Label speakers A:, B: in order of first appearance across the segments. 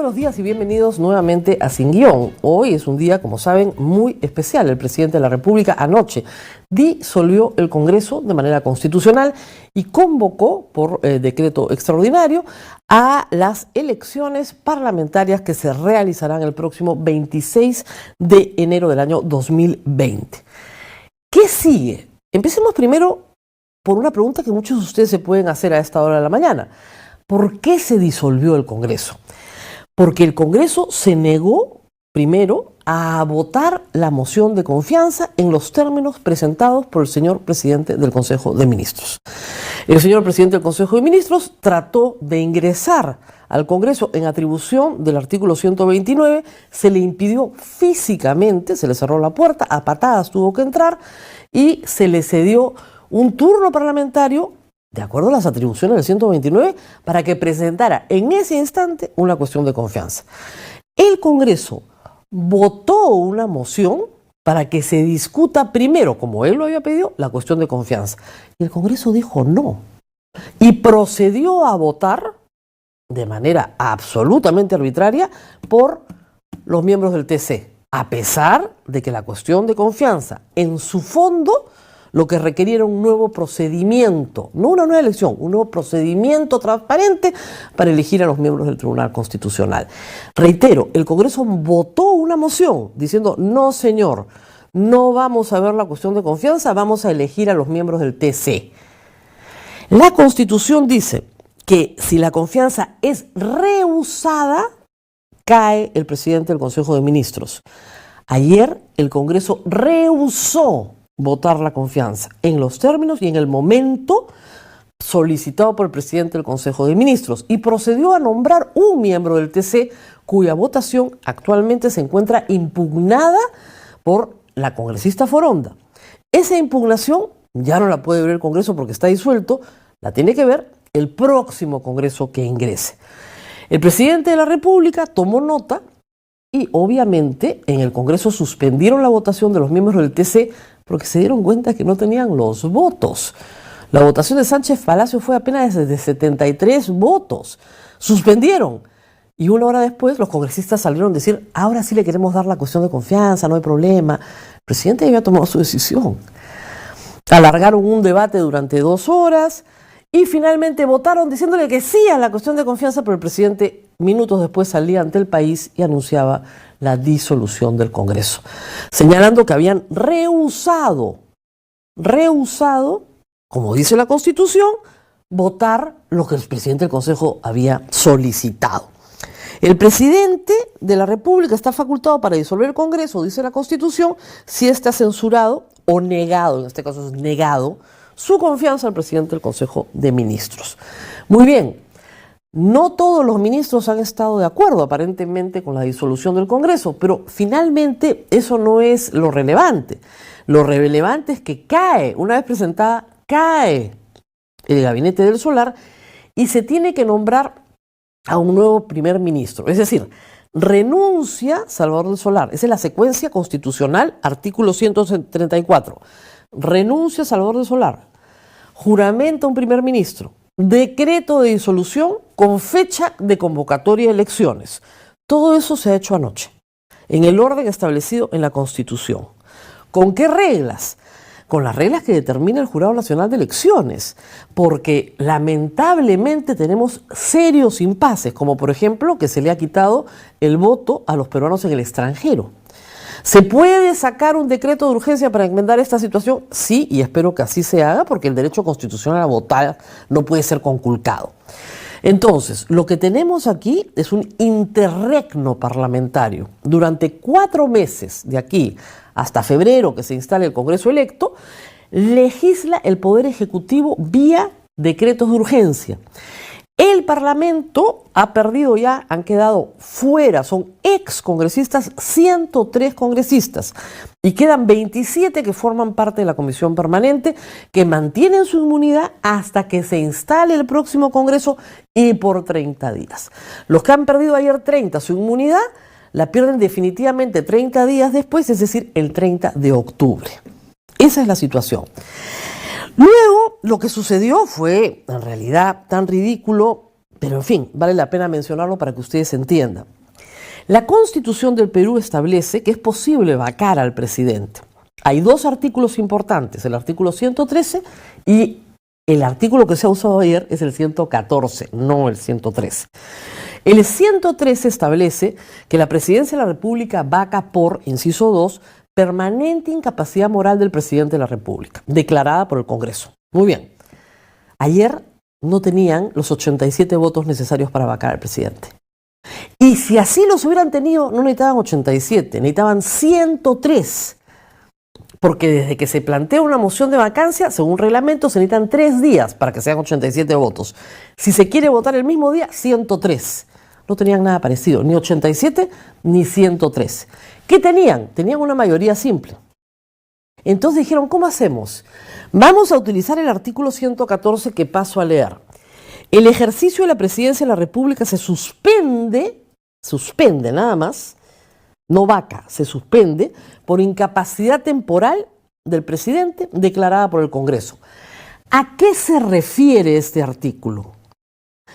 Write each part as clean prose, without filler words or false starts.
A: buenos días y bienvenidos nuevamente a Sin Guión. Hoy es un día, como saben, muy especial. El presidente de la República anoche disolvió el Congreso de manera constitucional y convocó por decreto extraordinario a las elecciones parlamentarias que se realizarán el próximo 26 de enero del año 2020. ¿Qué sigue? Empecemos primero por una pregunta que muchos de ustedes se pueden hacer a esta hora de la mañana. ¿Por qué se disolvió el Congreso? Porque el Congreso se negó, primero, a votar la moción de confianza en los términos presentados por el señor presidente del Consejo de Ministros. El señor presidente del Consejo de Ministros trató de ingresar al Congreso en atribución del artículo 129, se le impidió físicamente, se le cerró la puerta, a patadas tuvo que entrar y se le cedió un turno parlamentario de acuerdo a las atribuciones del 129, para que presentara en ese instante una cuestión de confianza. El Congreso votó una moción para que se discuta primero, como él lo había pedido, la cuestión de confianza. Y el Congreso dijo no. Y procedió a votar de manera absolutamente arbitraria por los miembros del TC, a pesar de que la cuestión de confianza, en su fondo, lo que requería era un nuevo procedimiento, no una nueva elección, un nuevo procedimiento transparente para elegir a los miembros del Tribunal Constitucional. Reitero, el Congreso votó una moción diciendo, no señor, no vamos a ver la cuestión de confianza, vamos a elegir a los miembros del TC. La Constitución dice que si la confianza es rehusada, cae el presidente del Consejo de Ministros. Ayer el Congreso rehusó votar la confianza en los términos y en el momento solicitado por el presidente del Consejo de Ministros y procedió a nombrar un miembro del TC cuya votación actualmente se encuentra impugnada por la congresista Foronda. Esa impugnación ya no la puede ver el Congreso porque está disuelto, la tiene que ver el próximo Congreso que ingrese. El presidente de la República tomó nota y obviamente en el Congreso suspendieron la votación de los miembros del TC porque se dieron cuenta que no tenían los votos. La votación de Sánchez Palacio fue apenas de 73 votos. Suspendieron. Y una hora después los congresistas salieron a decir, ahora sí le queremos dar la cuestión de confianza, no hay problema. El presidente había tomado su decisión. Alargaron un debate durante 2 horas y finalmente votaron diciéndole que sí a la cuestión de confianza, pero el presidente minutos después salía ante el país y anunciaba la disolución del Congreso, señalando que habían rehusado, como dice la Constitución, votar lo que el presidente del Consejo había solicitado. El presidente de la República está facultado para disolver el Congreso, dice la Constitución, si éste ha censurado o negado, en este caso es negado, su confianza al presidente del Consejo de Ministros. Muy bien. No todos los ministros han estado de acuerdo aparentemente con la disolución del Congreso, pero finalmente eso no es lo relevante. Lo relevante es que una vez presentada, cae el gabinete del Solar y se tiene que nombrar a un nuevo primer ministro. Es decir, renuncia Salvador del Solar. Esa es la secuencia constitucional, artículo 134. Renuncia Salvador del Solar. Juramenta un primer ministro. Decreto de disolución con fecha de convocatoria de elecciones. Todo eso se ha hecho anoche, en el orden establecido en la Constitución. ¿Con qué reglas? Con las reglas que determina el Jurado Nacional de Elecciones, porque lamentablemente tenemos serios impases, como por ejemplo que se le ha quitado el voto a los peruanos en el extranjero. ¿Se puede sacar un decreto de urgencia para enmendar esta situación? Sí, y espero que así se haga, porque el derecho constitucional a votar no puede ser conculcado. Entonces, lo que tenemos aquí es un interregno parlamentario. Durante 4 meses, de aquí hasta febrero, que se instale el Congreso electo, legisla el Poder Ejecutivo vía decretos de urgencia. El Parlamento ha perdido ya, han quedado fuera, son excongresistas, 103 congresistas, y quedan 27 que forman parte de la Comisión Permanente, que mantienen su inmunidad hasta que se instale el próximo Congreso y por 30 días. Los que han perdido ayer 30 su inmunidad, la pierden definitivamente 30 días después, es decir, el 30 de octubre. Esa es la situación. Luego, lo que sucedió fue, en realidad, tan ridículo pero en fin, vale la pena mencionarlo para que ustedes entiendan. La Constitución del Perú establece que es posible vacar al presidente. Hay dos artículos importantes, el artículo 113 y el artículo que se ha usado ayer es el 114, no el 113. El 113 establece que la Presidencia de la República vaca por, inciso 2, permanente incapacidad moral del presidente de la República, declarada por el Congreso. Muy bien. Ayer no tenían los 87 votos necesarios para vacar al presidente. Y si así los hubieran tenido, no necesitaban 87, necesitaban 103. Porque desde que se plantea una moción de vacancia, según reglamento, se necesitan 3 días para que sean 87 votos. Si se quiere votar el mismo día, 103. No tenían nada parecido, ni 87 ni 103. ¿Qué tenían? Tenían una mayoría simple. Entonces dijeron, ¿cómo hacemos? Vamos a utilizar el artículo 114 que paso a leer. El ejercicio de la presidencia de la República se suspende nada más, no vaca, se suspende por incapacidad temporal del presidente declarada por el Congreso. ¿A qué se refiere este artículo?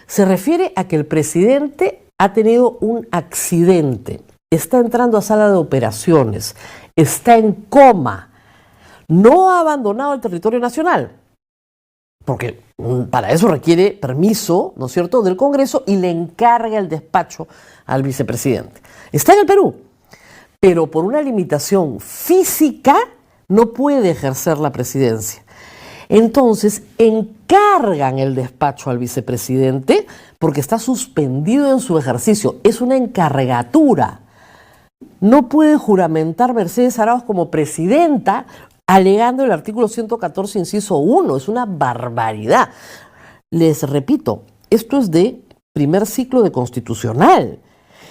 A: Se refiere a que el presidente ha tenido un accidente, está entrando a sala de operaciones, está en coma, no ha abandonado el territorio nacional, porque para eso requiere permiso, ¿no es cierto?, del Congreso y le encarga el despacho al vicepresidente. Está en el Perú, pero por una limitación física no puede ejercer la presidencia. Entonces encargan el despacho al vicepresidente porque está suspendido en su ejercicio. Es una encargatura. No puede juramentar Mercedes Arauz como presidenta alegando el artículo 114, inciso 1. Es una barbaridad. Les repito, esto es de primer ciclo de constitucional.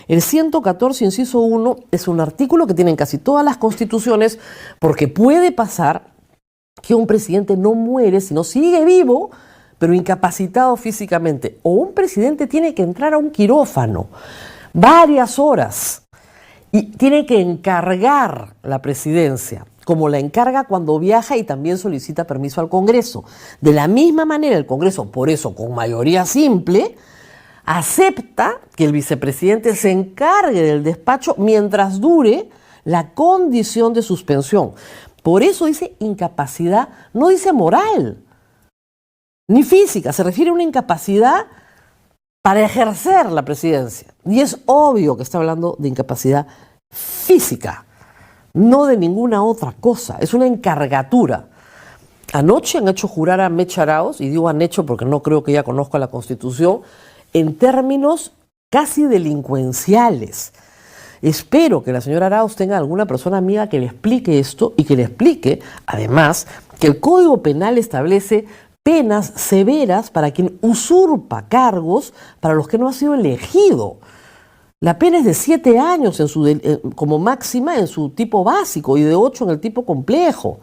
A: El 114, inciso 1, es un artículo que tienen casi todas las constituciones porque puede pasar que un presidente no muere, sino sigue vivo, pero incapacitado físicamente. O un presidente tiene que entrar a un quirófano varias horas y tiene que encargar la presidencia, como la encarga cuando viaja y también solicita permiso al Congreso. De la misma manera, el Congreso, por eso, con mayoría simple, acepta que el vicepresidente se encargue del despacho mientras dure la condición de suspensión. Por eso dice incapacidad, no dice moral, ni física, se refiere a una incapacidad para ejercer la presidencia. Y es obvio que está hablando de incapacidad física, no de ninguna otra cosa, es una encargatura. Anoche han hecho jurar a Mecha Arauz, y digo han hecho porque no creo que ella conozca la Constitución, en términos casi delincuenciales. Espero que la señora Arauz tenga alguna persona amiga que le explique esto y que le explique, además, que el Código Penal establece penas severas para quien usurpa cargos para los que no ha sido elegido. La pena es de 7 años como máxima en su tipo básico y de 8 en el tipo complejo.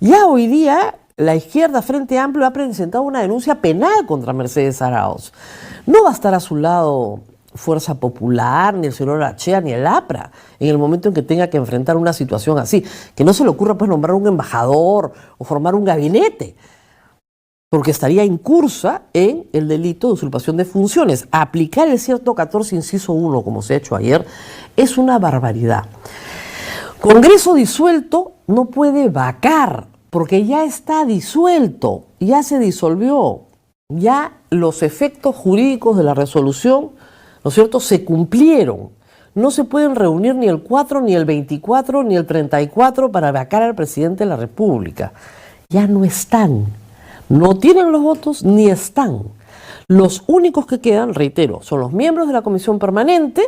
A: Ya hoy día la izquierda Frente Amplio ha presentado una denuncia penal contra Mercedes Arauz. No va a estar a su lado Fuerza Popular, ni el señor Archea, ni el APRA, en el momento en que tenga que enfrentar una situación así. Que no se le ocurra pues nombrar un embajador o formar un gabinete, porque estaría incursa en el delito de usurpación de funciones. Aplicar el 114, inciso 1, como se ha hecho ayer, es una barbaridad. Congreso disuelto no puede vacar, porque ya está disuelto, ya se disolvió, ya los efectos jurídicos de la resolución, ¿no es cierto?, se cumplieron. No se pueden reunir ni el 4, ni el 24, ni el 34 para vacar al presidente de la República. Ya no están. No tienen los votos ni están. Los únicos que quedan, reitero, son los miembros de la comisión permanente,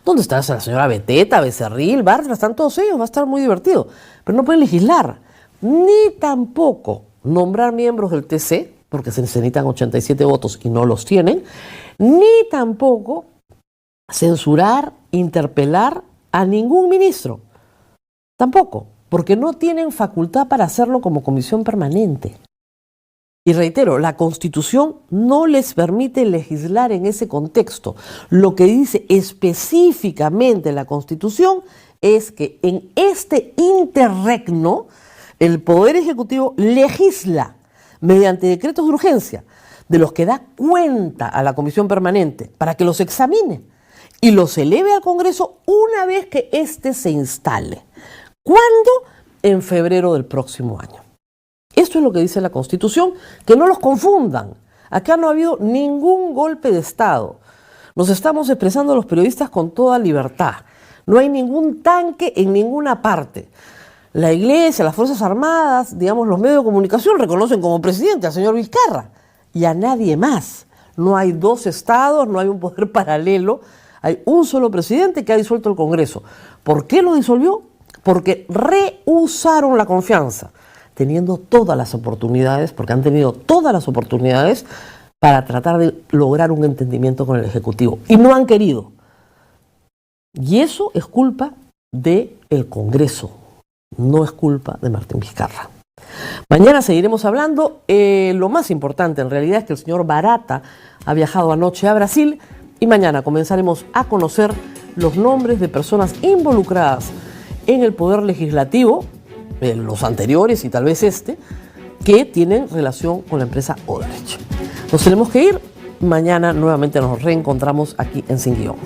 A: donde está la señora Beteta, Becerril, Bartra, están todos ellos, va a estar muy divertido. Pero no pueden legislar, ni tampoco nombrar miembros del TC, porque se necesitan 87 votos y no los tienen, ni tampoco censurar, interpelar a ningún ministro. Tampoco, porque no tienen facultad para hacerlo como comisión permanente. Y reitero, la Constitución no les permite legislar en ese contexto. Lo que dice específicamente la Constitución es que en este interregno el Poder Ejecutivo legisla mediante decretos de urgencia, de los que da cuenta a la Comisión Permanente para que los examine y los eleve al Congreso una vez que éste se instale. ¿Cuándo? En febrero del próximo año. Esto es lo que dice la Constitución, que no los confundan. Acá no ha habido ningún golpe de Estado. Nos estamos expresando los periodistas con toda libertad. No hay ningún tanque en ninguna parte. La Iglesia, las Fuerzas Armadas, digamos, los medios de comunicación reconocen como presidente al señor Vizcarra y a nadie más. No hay dos estados, no hay un poder paralelo. Hay un solo presidente que ha disuelto el Congreso. ¿Por qué lo disolvió? Porque rehusaron la confianza, teniendo todas las oportunidades, porque han tenido todas las oportunidades para tratar de lograr un entendimiento con el Ejecutivo. Y no han querido. Y eso es culpa del Congreso, no es culpa de Martín Vizcarra. Mañana seguiremos hablando. Lo más importante en realidad es que el señor Barata ha viajado anoche a Brasil y mañana comenzaremos a conocer los nombres de personas involucradas en el Poder Legislativo, los anteriores y tal vez este, que tienen relación con la empresa Odebrecht. Nos tenemos que ir. Mañana nuevamente nos reencontramos aquí en Sin Guión.